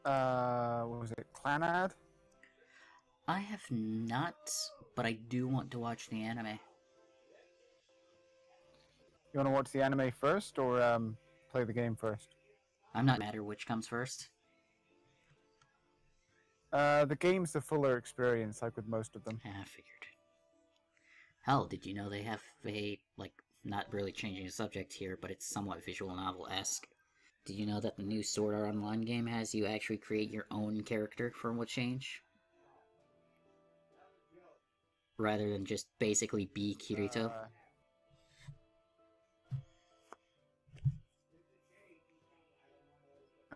What was it? Clanad? I have not, but I do want to watch the anime. You want to watch the anime first, or play the game first? I'm not matter which comes first. The game's the fuller experience, like with most of them. I figured. Hell, did you know they have a, like, not really changing the subject here, but it's somewhat visual novel-esque. Did you know that the new Sword Art Online game has you actually create your own character for what change? Rather than just basically be Kirito?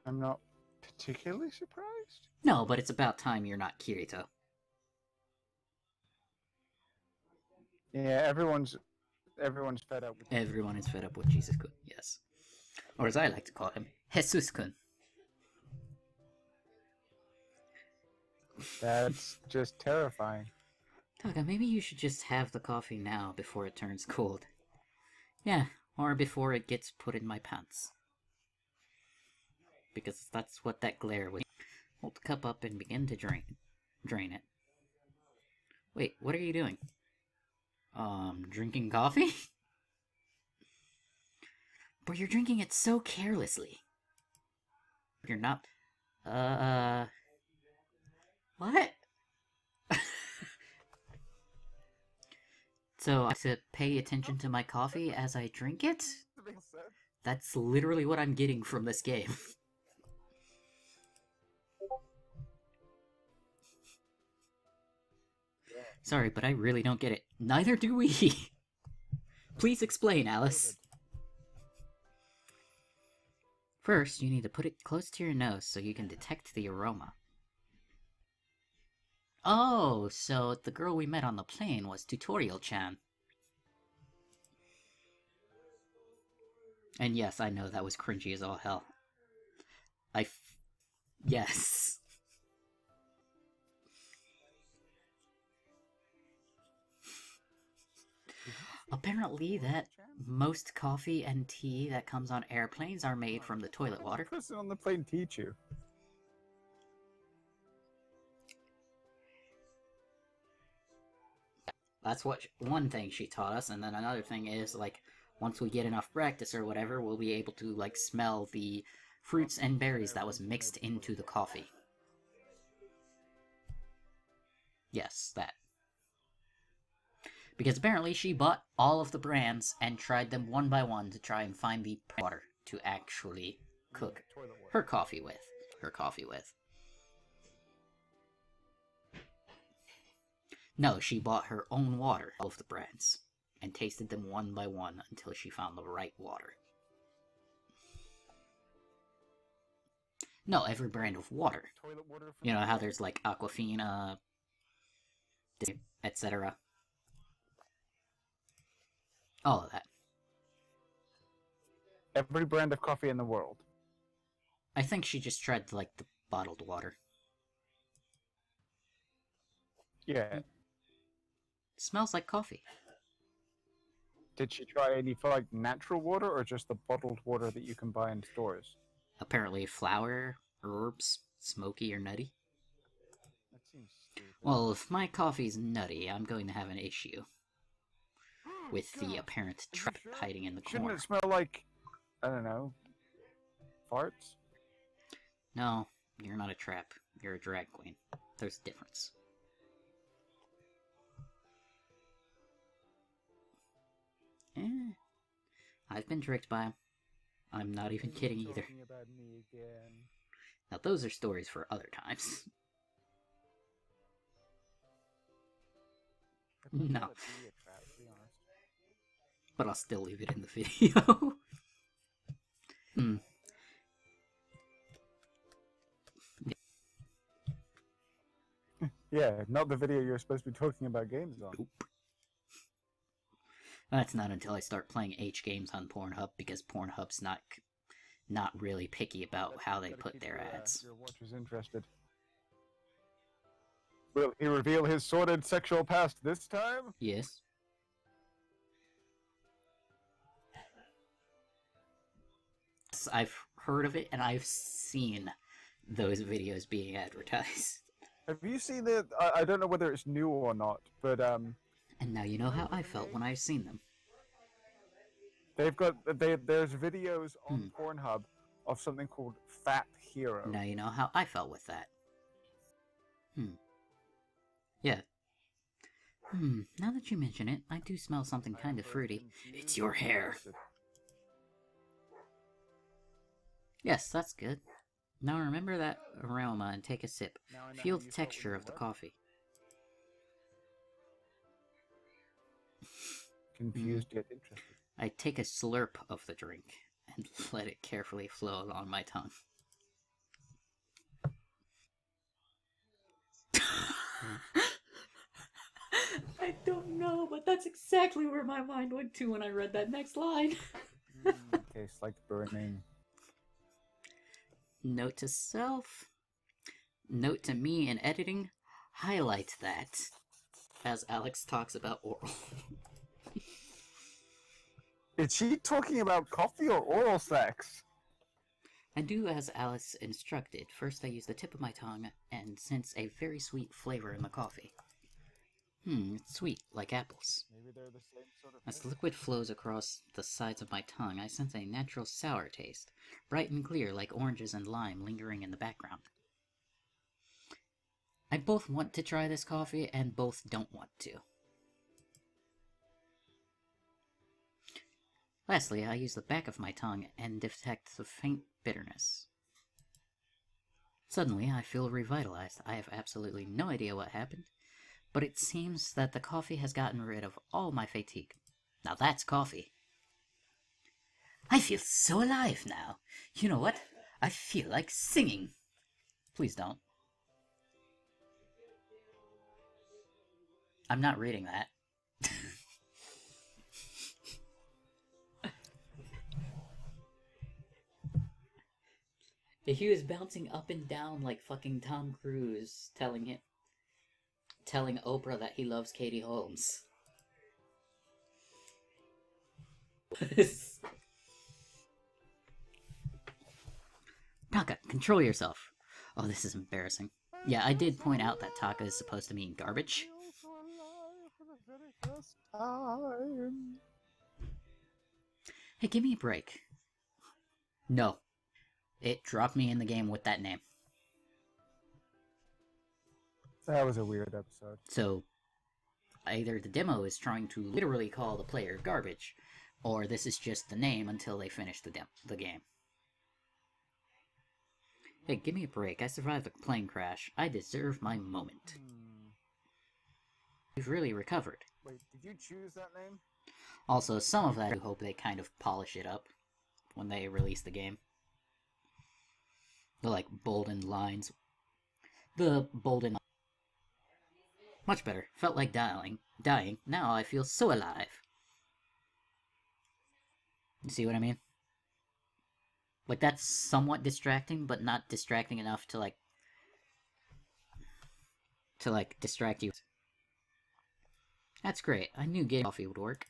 I'm not particularly surprised. No, but it's about time you're not Kirito. Yeah, everyone's fed up with Everyone is fed up with Jesus-kun, yes. Or as I like to call him, Jesus-kun. That's just terrifying. Taka, maybe you should just have the coffee now before it turns cold. Yeah, or before it gets put in my pants. Because that's what that glare would. Hold the cup up and begin to drain it. Wait, what are you doing? Drinking coffee? But you're drinking it so carelessly. You're not... What? So, I have to pay attention to my coffee as I drink it? That's literally what I'm getting from this game. Sorry, but I really don't get it. Neither do we! Please explain, Alice. First, you need to put it close to your nose so you can detect the aroma. Oh, so the girl we met on the plane was Tutorial-chan. And yes, I know that was cringy as all hell. Yes. Apparently that most coffee and tea that comes on airplanes are made from the toilet water. What did the person on the plane teach you? That's what one thing she taught us, and then another thing is, like, once we get enough practice or whatever, we'll be able to, like, smell the fruits and berries that was mixed into the coffee. Yes, that. Because apparently she bought all of the brands and tried them one by one to try and find the water to actually cook her coffee with. No, she bought her own water, all of the brands, and tasted them one by one until she found the right water. No, every brand of water. You know how there's like Aquafina, etc. All of that. Every brand of coffee in the world. I think she just tried, like, the bottled water. Yeah. It smells like coffee. Did she try any for like natural water or just the bottled water that you can buy in stores? Apparently flour, herbs, smoky or nutty. That seems stupid. Well, if my coffee's nutty, I'm going to have an issue with the apparent trap hiding in the corner. Shouldn't it smell like, I don't know, farts? No, you're not a trap. You're a drag queen. There's a difference. I've been tricked by him. I'm not even kidding either. Now those are stories for other times. No. But I'll still leave it in the video. Yeah, not the video you're supposed to be talking about games on. Nope. That's not until I start playing H games on Pornhub, because Pornhub's not really picky about how they put their ads. Your watcher's interested. Will he reveal his sordid sexual past this time? Yes. I've heard of it, and I've seen those videos being advertised. Have you seen the? I don't know whether it's new or not, but And now you know how I felt when I seen them. they've got there's videos on Pornhub of something called Fat Hero. Now you know how I felt with that. Yeah. Now that you mention it, I do smell something kind of fruity. It's your hair. Yes, that's good. Now remember that aroma and take a sip. Feel the texture of the coffee. Confused yet interested. I take a slurp of the drink and let it carefully flow along my tongue. I don't know, but that's exactly where my mind went to when I read that next line. Tastes like burning. Note to self. Note to me in editing. Highlight that. As Alex talks about oral. Is she talking about coffee or oral sex? I do as Alice instructed. First I use the tip of my tongue and sense a very sweet flavor in the coffee. It's sweet, like apples. Maybe they're the same sort of As the liquid flows across the sides of my tongue, I sense a natural sour taste, bright and clear like oranges and lime lingering in the background. I both want to try this coffee and both don't want to. Lastly, I use the back of my tongue and detect the faint bitterness. Suddenly, I feel revitalized. I have absolutely no idea what happened, but it seems that the coffee has gotten rid of all my fatigue. Now that's coffee. I feel so alive now. You know what? I feel like singing. Please don't. I'm not reading that. He was bouncing up and down like fucking Tom Cruise, telling Oprah that he loves Katie Holmes. Taka, control yourself. Oh, this is embarrassing. Yeah, I did point out that Taka is supposed to mean garbage. Hey, give me a break. No. It dropped me in the game with that name. That was a weird episode. So, either the demo is trying to literally call the player garbage, or this is just the name until they finish the game. Hey, give me a break. I survived a plane crash. I deserve my moment. We've really recovered. Wait, did you choose that name? Also, some of that I hope they kind of polish it up when they release the game. The, like, boldened lines. The boldened... Much better. Felt like dying. Now I feel so alive. You see what I mean? Like, that's somewhat distracting, but not distracting enough to, like, distract you. That's great. I knew getting coffee would work.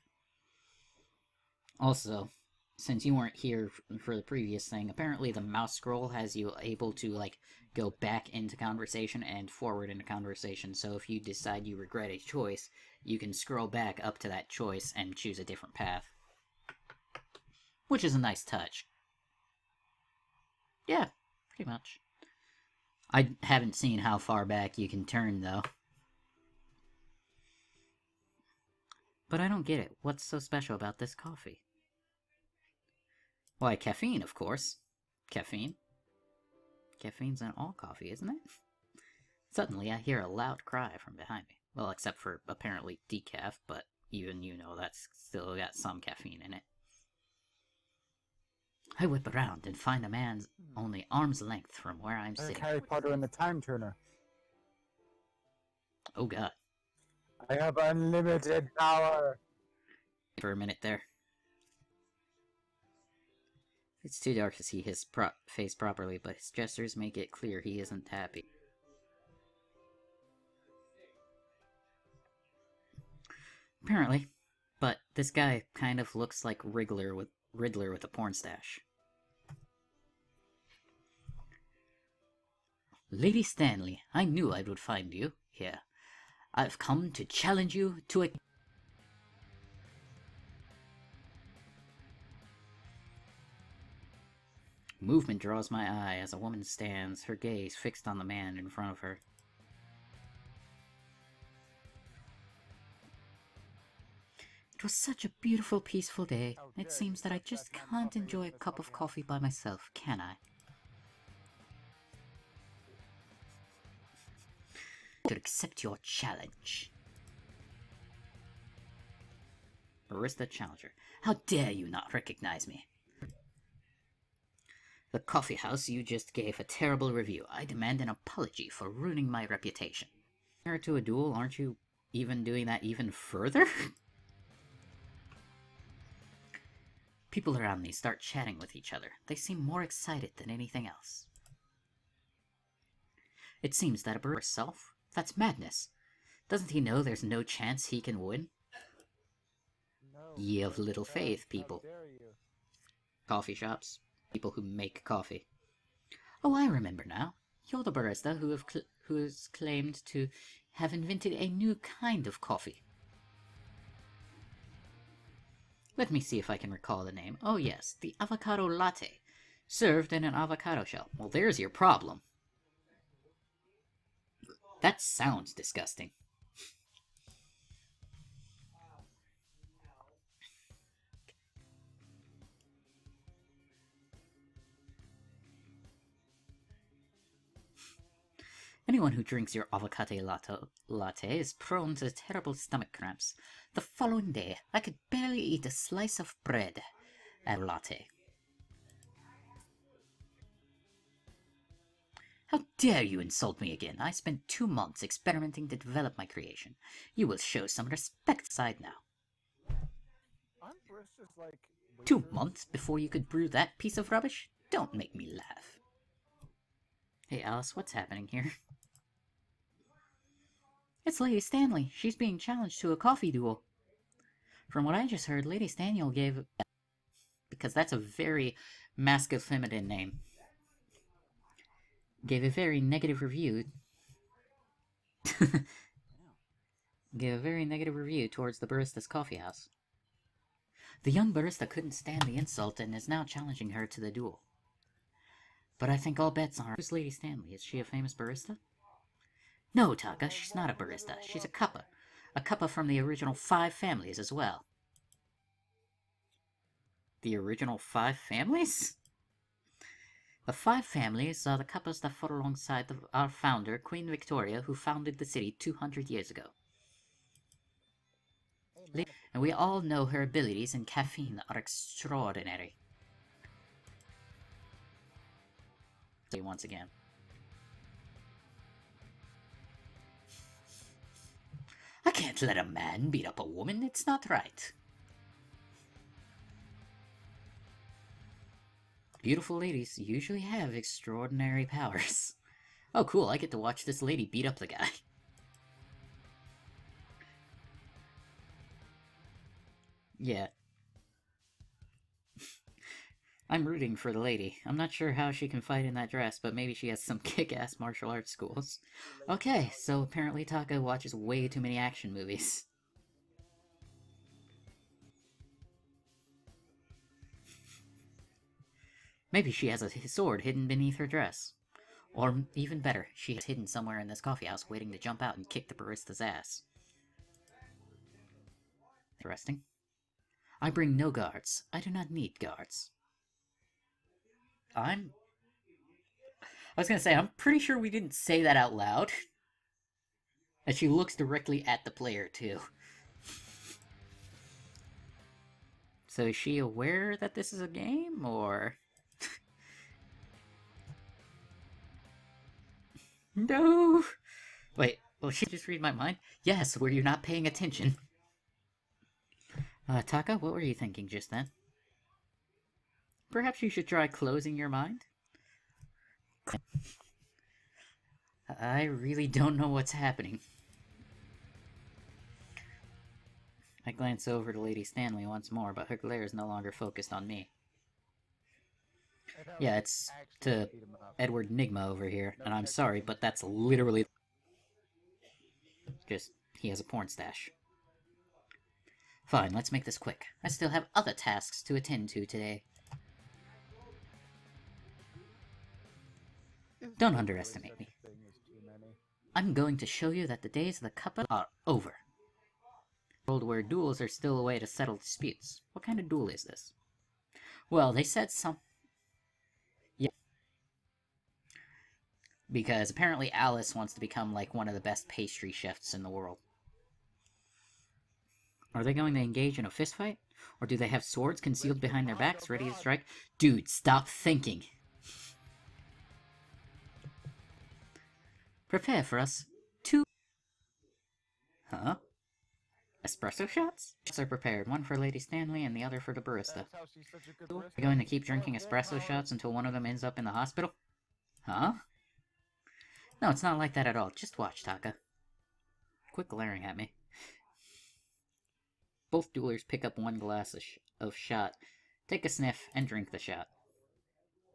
Also, since you weren't here for the previous thing, apparently the mouse scroll has you able to, like, go back into conversation and forward into conversation, so if you decide you regret a choice, you can scroll back up to that choice and choose a different path. Which is a nice touch. Yeah, pretty much. I haven't seen how far back you can turn, though. But I don't get it. What's so special about this coffee? Why, caffeine, of course. Caffeine? Caffeine's in all coffee, isn't it? Suddenly, I hear a loud cry from behind me. Well, except for, apparently, decaf, but even you know that's still got some caffeine in it. I whip around and find a man only arm's length from where I'm sitting. Harry Potter and the Time Turner. Oh god. I have unlimited power! For a minute there. It's too dark to see his face properly, but his gestures make it clear he isn't happy. Apparently. But this guy kind of looks like Riddler with a porn stash. Lady Stanley, I knew I would find you here. I've come to challenge you to a... Movement draws my eye as a woman stands, her gaze fixed on the man in front of her. It was such a beautiful, peaceful day. It seems that I just can't enjoy a cup of coffee by myself, can I? To accept your challenge. Barista Challenger. How dare you not recognize me? The coffee house you just gave a terrible review. I demand an apology for ruining my reputation. To a duel, aren't you even doing that even further? People around me start chatting with each other. They seem more excited than anything else. It seems that a bird herself? That's madness. Doesn't he know there's no chance he can win? No. Ye of little faith, people. How dare you? Coffee shops. People who make coffee. Oh, I remember now. You're the barista who has claimed to have invented a new kind of coffee. Let me see if I can recall the name. Oh yes, the avocado latte. Served in an avocado shell. Well, there's your problem. That sounds disgusting. Anyone who drinks your avocado latte is prone to terrible stomach cramps. The following day, I could barely eat a slice of bread at a latte. How dare you insult me again? I spent 2 months experimenting to develop my creation. You will show some respect side now. Aren't baristas like 2 months before you could brew that piece of rubbish? Don't make me laugh. Hey Alice, what's happening here? It's Lady Stanley. She's being challenged to a coffee duel. From what I just heard, Lady Stanley gave... because that's a very masculine feminine name. Gave a very negative review. Gave a very negative review towards the barista's coffee house. The young barista couldn't stand the insult and is now challenging her to the duel. But I think all bets are... Who's Lady Stanley? Is she a famous barista? No, Taka, she's not a barista. She's a cuppa. A cuppa from the original 5 families as well. The original 5 families? The 5 families are the cuppas that fought alongside our founder, Queen Victoria, who founded the city 200 years ago. And we all know her abilities in caffeine are extraordinary. Once again. I can't let a man beat up a woman, it's not right. Beautiful ladies usually have extraordinary powers. Oh cool, I get to watch this lady beat up the guy. Yeah. I'm rooting for the lady. I'm not sure how she can fight in that dress, but maybe she has some kick-ass martial arts schools. Okay, so apparently Taka watches way too many action movies. Maybe she has a sword hidden beneath her dress. Or even better, she is hidden somewhere in this coffee house waiting to jump out and kick the barista's ass. Interesting. I bring no guards. I do not need guards. I was gonna say, I'm pretty sure we didn't say that out loud. And she looks directly at the player, too. So is she aware that this is a game, or... No! Wait, will she just read my mind? Yes, were you not paying attention? Taka, what were you thinking just then? Perhaps you should try closing your mind? I really don't know what's happening. I glance over to Lady Stanley once more, but her glare is no longer focused on me. Yeah, it's Actually to repeat them enough. Edward Nigma over here, No and I'm text sorry, message. but that's literally just he has a porn stash. Fine, let's make this quick. I still have other tasks to attend to today. Is Don't there really underestimate such me. a thing as too many? I'm going to show you that the days of the cuppa are over. World where duels are still a way to settle disputes. What kind of duel is this? Well, they said some... Yeah. Because apparently Alice wants to become like one of the best pastry chefs in the world. Are they going to engage in a fistfight? Or do they have swords concealed behind their backs, ready to strike? Dude, stop thinking! Prepare for us. Two... Huh? Espresso shots? Shots are prepared, one for Lady Stanley and the other for the barista. That's how she's such a good You're barista. going to keep drinking espresso shots until one of them ends up in the hospital? Huh? No, it's not like that at all. Just watch, Taka. Quit glaring at me. Both duelers pick up one glass of shot, take a sniff, and drink the shot.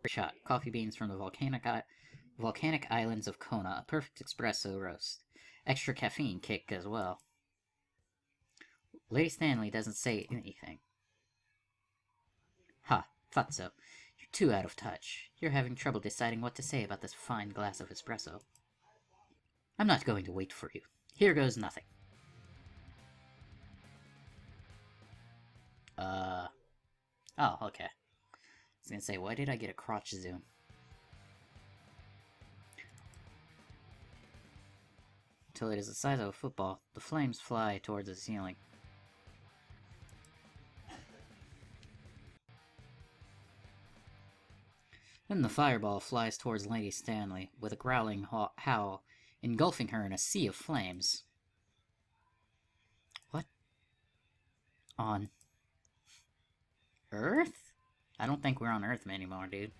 Shot. Coffee beans from the volcanic islands of Kona. A perfect espresso roast. Extra caffeine kick as well. Lady Stanley doesn't say anything. Ha, thought so. You're too out of touch. You're having trouble deciding what to say about this fine glass of espresso. I'm not going to wait for you. Here goes nothing. Oh, okay. I was gonna say, why did I get a crotch zoom? Until it is the size of a football, the flames fly towards the ceiling. Then the fireball flies towards Lady Stanley, with a growling howl, engulfing her in a sea of flames. What? On Earth? I don't think we're on Earth anymore, dude.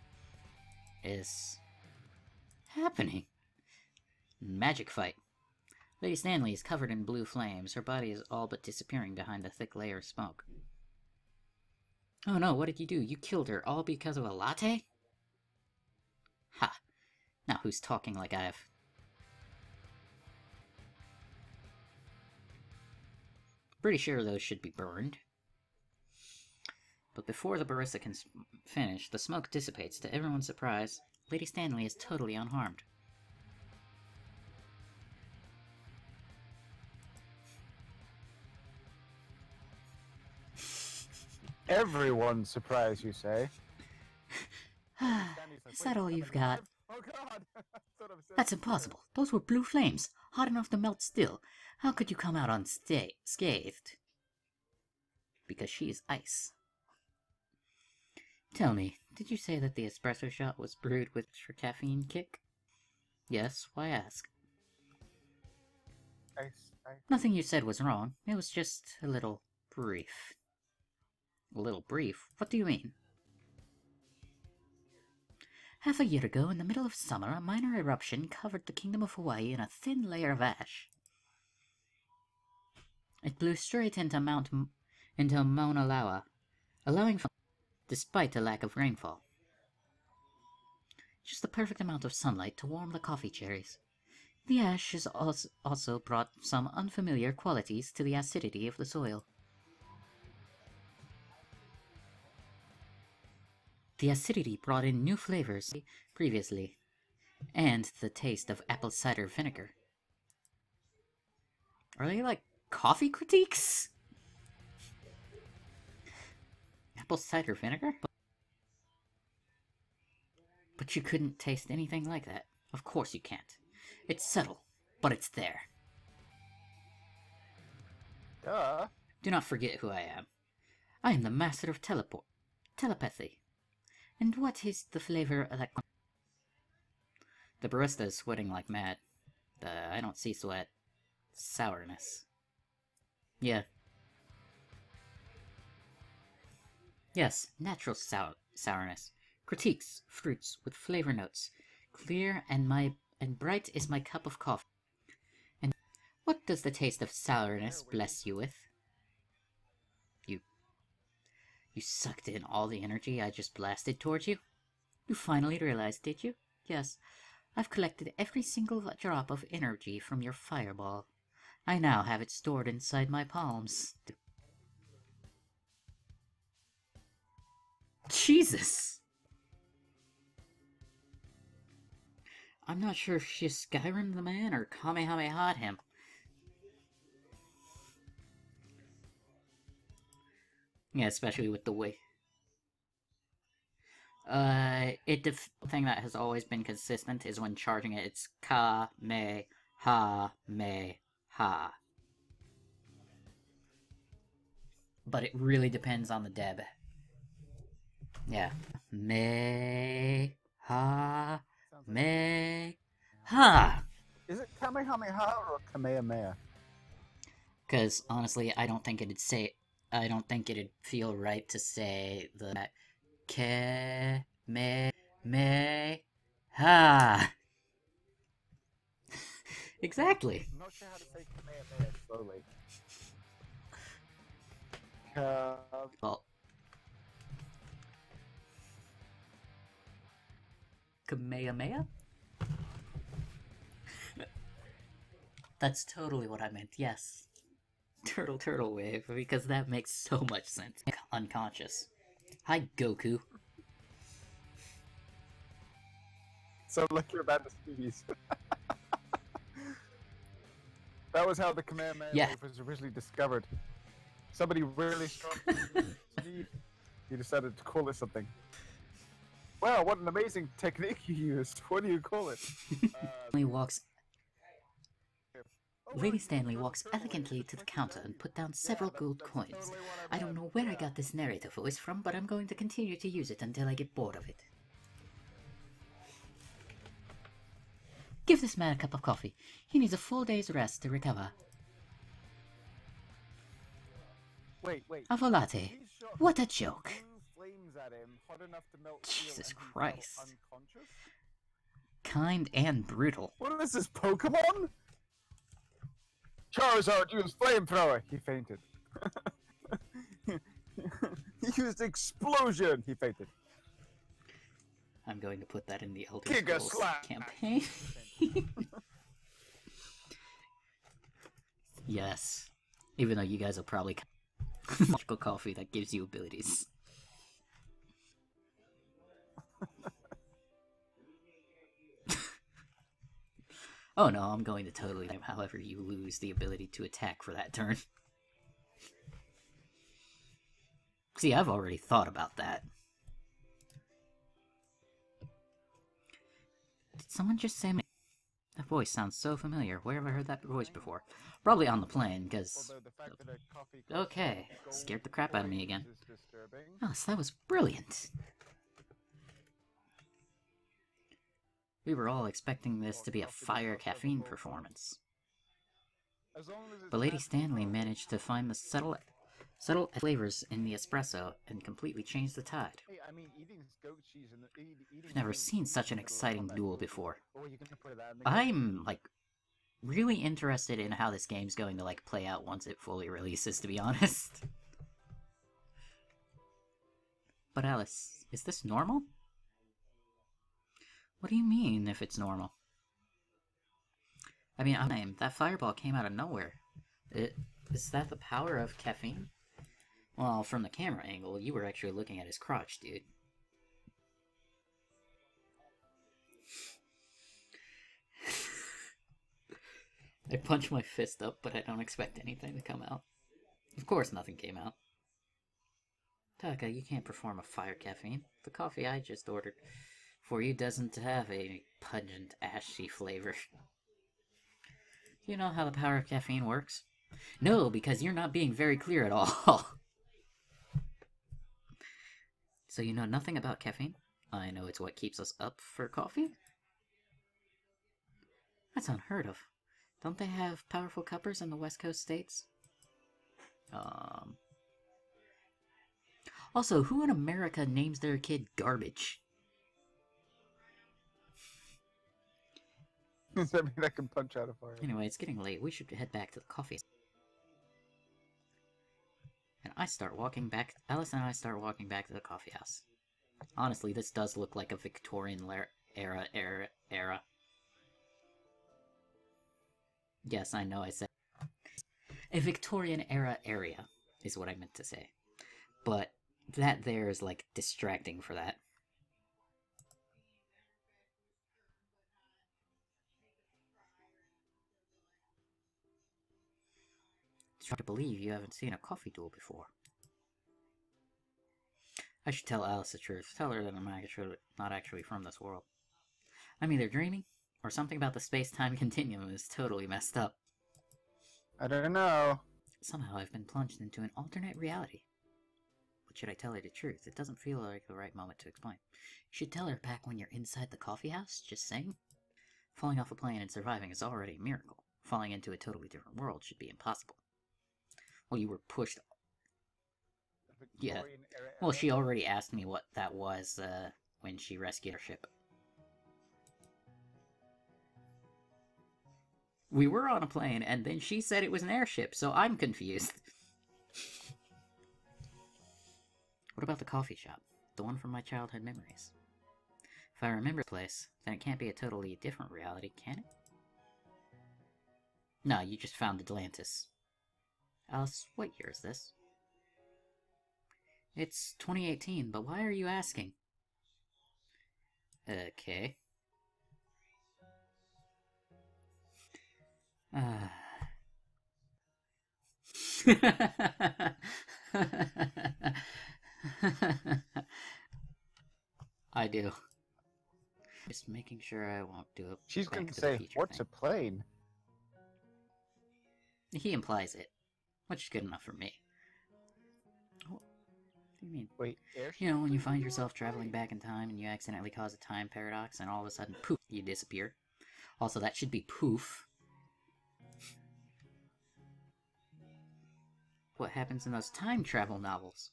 Is happening? Magic fight. Lady Stanley is covered in blue flames. Her body is all but disappearing behind a thick layer of smoke. Oh no, what did you do? You killed her, all because of a latte? Ha! Now who's talking like I've... Pretty sure those should be burned. But before the barista can finish, the smoke dissipates. To everyone's surprise, Lady Stanley is totally unharmed. Everyone's surprised, you say? Is that all you've got? Oh god! That's impossible. Those were blue flames, hot enough to melt steel. How could you come out unscathed? Because she is ice. Tell me, did you say that the espresso shot was brewed with extra caffeine kick? Yes, why ask? Ice. Nothing you said was wrong. It was just a little brief. A little brief? What do you mean? Half a year ago, in the middle of summer, a minor eruption covered the kingdom of Hawaii in a thin layer of ash. It blew straight into Mauna Loa, allowing for despite a lack of rainfall. Just the perfect amount of sunlight to warm the coffee cherries. The ash has also brought some unfamiliar qualities to the acidity of the soil. The acidity brought in new flavors previously, and the taste of apple cider vinegar. Are they like coffee critiques? Apple cider vinegar? But you couldn't taste anything like that. Of course you can't. It's subtle, but it's there. Duh. Do not forget who I am. I am the master of telepathy. And what is the flavor of that? The barista is sweating like mad. I don't see sweat. Sourness. Yeah. Yes, natural sourness. Critiques, fruits with flavor notes. Clear and bright is my cup of coffee. And what does the taste of sourness bless you with? You sucked in all the energy I just blasted towards you? You finally realized, did you? Yes, I've collected every single drop of energy from your fireball. I now have it stored inside my palms. Jesus! I'm not sure if she Skyrim the man or Kamehameha'd him. Yeah, especially with the way... the thing that has always been consistent is when charging it, it's Ka-me-ha-me-ha. But it really depends on the deb. Yeah. Me-ha-me-ha. Is it Kamehameha or Kamehameha? Because, honestly, I don't think it'd feel right to say the Ke-me-me-ha. Exactly. I'm not sure how to say Kamehameha slowly. Well, Kamehameha? That's totally what I meant, yes. Turtle wave, because that makes so much sense. Unconscious. Hi, Goku. Sound like you're about to sneeze. That was how the Kamehameha wave was originally discovered. Somebody really strong sneezed. He decided to call it something. Wow, what an amazing technique you used. What do you call it? Lady Stanley walks elegantly to the counter and put down several gold coins. I don't know where I got this narrator voice from, but I'm going to continue to use it until I get bored of it. Give this man a cup of coffee. He needs a full day's rest to recover. Wait. A latte. What a joke. Jesus Christ. Kind and brutal. What is this, Pokemon? Charizard used flamethrower. He fainted. He used explosion. He fainted. I'm going to put that in the Elder Giga Scrolls slap. campaign. Yes. Even though you guys will probably magical coffee that gives you abilities. Oh no, I'm going to totally name however you lose the ability to attack for that turn. See, I've already thought about that. Did someone just say me? That voice sounds so familiar. Where have I heard that voice before? Probably on the plane, because... Okay, scared the crap out of me again. Alice, that was brilliant. We were all expecting this to be a fire caffeine performance. But Lady Stanley managed to find the subtle flavors in the espresso and completely changed the tide. I've never seen such an exciting duel before. I'm, really interested in how this game's going to, play out once it fully releases, to be honest. But Alice, is this normal? What do you mean, if it's normal? I mean, that fireball came out of nowhere. Is that the power of caffeine? Well, from the camera angle, you were actually looking at his crotch, dude. I punched my fist up, but I don't expect anything to come out. Of course nothing came out. Taka, you can't perform a fire caffeine. The coffee I just ordered for you doesn't have a pungent, ashy flavor. You know how the power of caffeine works? No, because you're not being very clear at all. So you know nothing about caffeine? I know it's what keeps us up for coffee? That's unheard of. Don't they have powerful cuppers in the West Coast states? Also, who in America names their kid Garbage? Something that can punch out a fire. Anyway, it's getting late. We should head back to the coffee. And Alice and I start walking back to the coffee house. Honestly, this does look like a Victorian era. Yes, I know I said a Victorian era area is what I meant to say. But that there is, like, distracting for that. It's hard to believe you haven't seen a coffee duel before. I should tell Alice the truth. Tell her that I'm not actually from this world. I'm either dreaming, or something about the space-time continuum is totally messed up. I don't know. Somehow I've been plunged into an alternate reality. But should I tell her the truth? It doesn't feel like the right moment to explain. You should tell her back when you're inside the coffee house, just saying. Falling off a plane and surviving is already a miracle. Falling into a totally different world should be impossible. Well, you were pushed... Yeah. Well, she already asked me what that was, when she rescued her ship. We were on a plane, and then she said it was an airship, so I'm confused. What about the coffee shop? The one from my childhood memories. If I remember the place, then it can't be a totally different reality, can it? No, you just found Atlantis. Alice, what year is this? It's 2018, but why are you asking? Okay. I do. Just making sure I won't do it. She's gonna say, "What's a plane?" He implies it, which is good enough for me. What do you mean? Wait, you know, when you find yourself traveling back in time and you accidentally cause a time paradox and all of a sudden, poof, you disappear. Also, that should be poof. What happens in those time travel novels?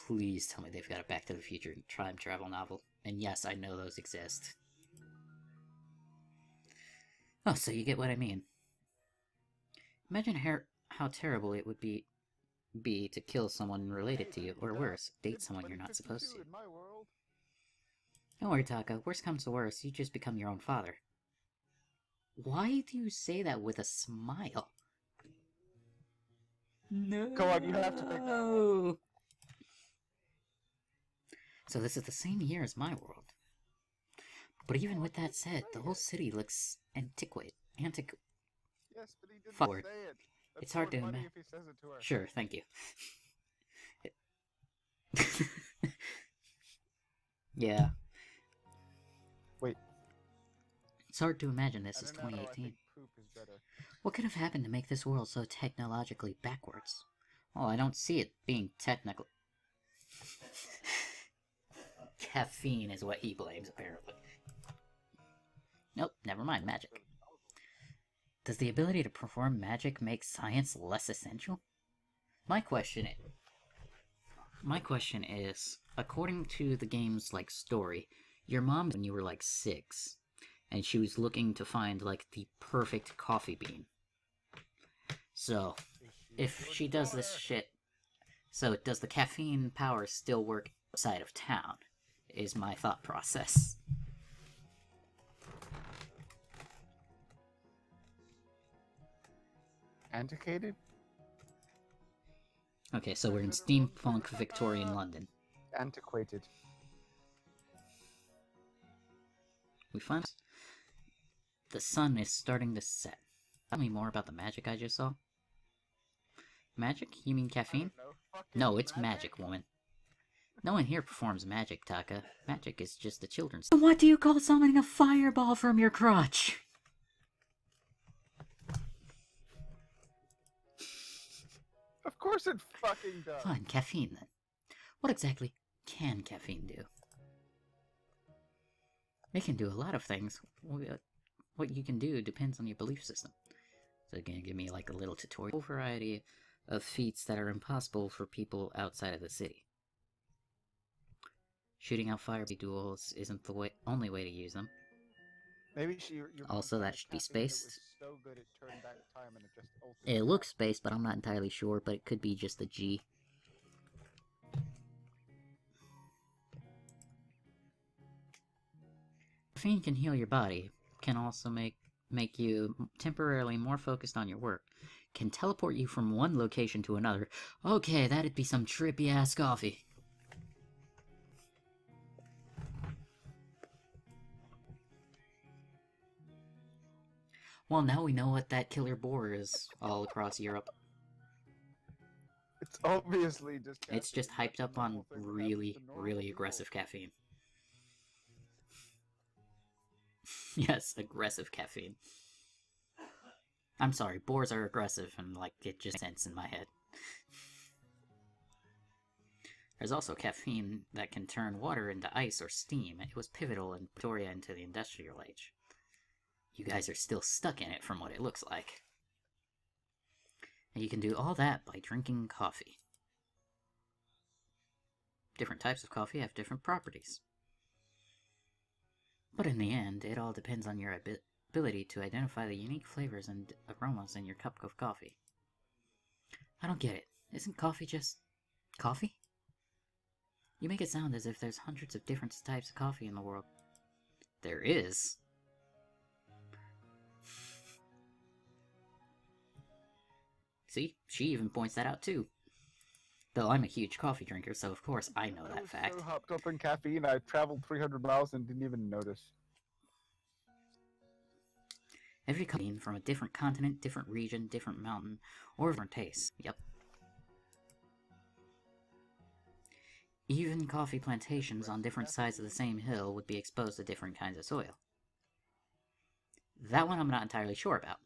Please tell me they've got a Back to the Future time travel novel. And yes, I know those exist. Oh, so you get what I mean. Imagine how terrible it would be to kill someone related to you, or worse, date someone you're not supposed to. Don't worry, Taka. Worst comes to worst, you just become your own father. Why do you say that with a smile? No. Come on, you have to make that. So this is the same year as my world. But even with that said, the whole city looks antiquated. Yes, but he didn't Forward. say it. It's hard to imagine. Sure, thank you. Yeah. Wait. It's hard to imagine this is 2018. What could have happened to make this world so technologically backwards? Well, I don't see it being technical. Caffeine is what he blames, apparently. Nope, never mind, magic. Does the ability to perform magic make science less essential? My question is, according to the game's, like, story, your mom, when you were, like, 6, and she was looking to find, like, the perfect coffee bean. So, if she does this shit... So, does the caffeine power still work outside of town? Is my thought process. Antiquated? Okay, so we're in steampunk Victorian London. Antiquated. We find the sun is starting to set. Tell me more about the magic I just saw. Magic? You mean caffeine? No, it's magic, woman. No one here performs magic, Taka. Magic is just the children's. What do you call summoning a fireball from your crotch? Of course it fucking does. Fine, caffeine then. What exactly can caffeine do? It can do a lot of things. What you can do depends on your belief system. So it's gonna give me like a little tutorial. A variety of feats that are impossible for people outside of the city. Shooting out fire duels isn't the only way to use them. Maybe also, that should be spaced. It looks spaced, but I'm not entirely sure, but it could be just a G. Caffeine can heal your body, can also make you temporarily more focused on your work, can teleport you from one location to another. Okay, that'd be some trippy-ass coffee. Well, now we know what that killer boar is all across Europe. It's obviously just caffeine. It's just hyped up on really, really aggressive caffeine. Yes, aggressive caffeine. I'm sorry, boars are aggressive, and, like, it just makes sense in my head. There's also caffeine that can turn water into ice or steam. It was pivotal in Victoria into the Industrial Age. You guys are still stuck in it from what it looks like. And you can do all that by drinking coffee. Different types of coffee have different properties. But in the end, it all depends on your ability to identify the unique flavors and aromas in your cup of coffee. I don't get it. Isn't coffee just coffee? You make it sound as if there's hundreds of different types of coffee in the world. There is. See? She even points that out too. Though I'm a huge coffee drinker, so of course I know that fact. I was so hopped up on caffeine, I traveled 300 miles and didn't even notice. Every coffee from a different continent, different region, different mountain, or different taste. Yep. Even coffee plantations on different sides of the same hill would be exposed to different kinds of soil. That one I'm not entirely sure about.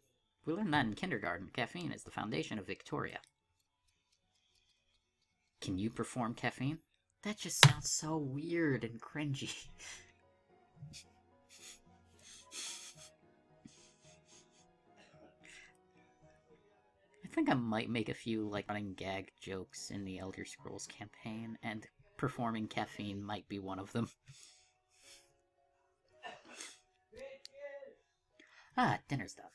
We learned that in kindergarten. Caffeine is the foundation of Victoria. Can you perform caffeine? That just sounds so weird and cringy. I think I might make a few, like, running gag jokes in the Elder Scrolls campaign, and performing caffeine might be one of them. Ah, dinner's done.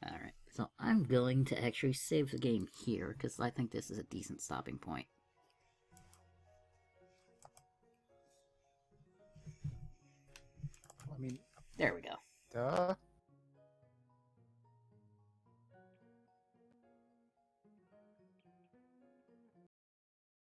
Alright, so I'm going to actually save the game here, because I think this is a decent stopping point. I mean... There we go. Duh.